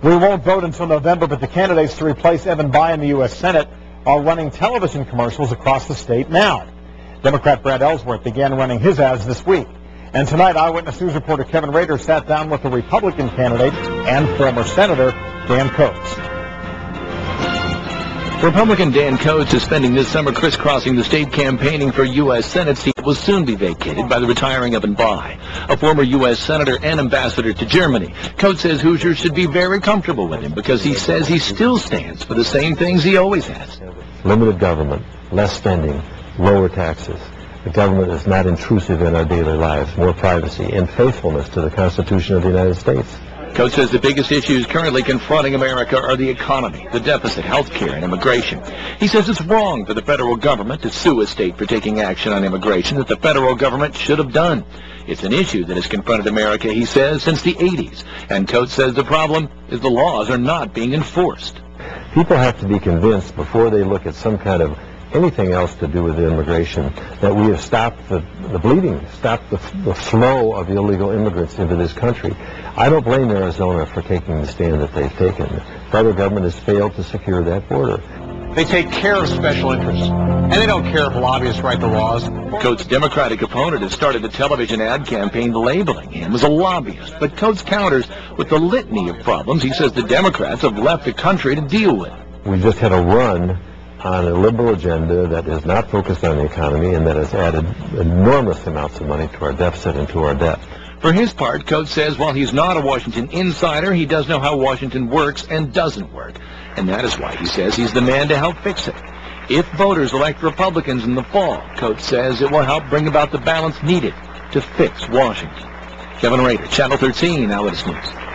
We won't vote until November, but the candidates to replace Evan Bayh in the U.S. Senate are running television commercials across the state now. Democrat Brad Ellsworth began running his ads this week. And tonight, Eyewitness News reporter Kevin Rader sat down with the Republican candidate and former Senator Dan Coates. Republican Dan Coates is spending this summer crisscrossing the state campaigning for U.S. Senate seat that will soon be vacated by the retiring Evan Bayh, a former U.S. Senator and ambassador to Germany. Coates says Hoosiers should be very comfortable with him because he says he still stands for the same things he always has. Limited government, less spending, lower taxes. The government is not intrusive in our daily lives, more privacy, and faithfulness to the Constitution of the United States. Coates says the biggest issues currently confronting America are the economy, the deficit, health care, and immigration. He says it's wrong for the federal government to sue a state for taking action on immigration that the federal government should have done. It's an issue that has confronted America, he says, since the 80s. And Coates says the problem is the laws are not being enforced. People have to be convinced before they look at some kind of anything else to do with immigration that we have stopped the bleeding, stopped the flow of illegal immigrants into this country. I don't blame Arizona for taking the stand that they've taken. The federal government has failed to secure that border. They take care of special interests, and they don't care if lobbyists write the laws. Coates' Democratic opponent has started a television ad campaign labeling him as a lobbyist, but Coates counters with the litany of problems he says the Democrats have left the country to deal with. We just had a run on a liberal agenda that is not focused on the economy and that has added enormous amounts of money to our deficit and to our debt. For his part, Coates says while he's not a Washington insider, he does know how Washington works and doesn't work. And that is why he says he's the man to help fix it. If voters elect Republicans in the fall, Coates says it will help bring about the balance needed to fix Washington. Kevin Rader, Channel 13, Eyewitness News.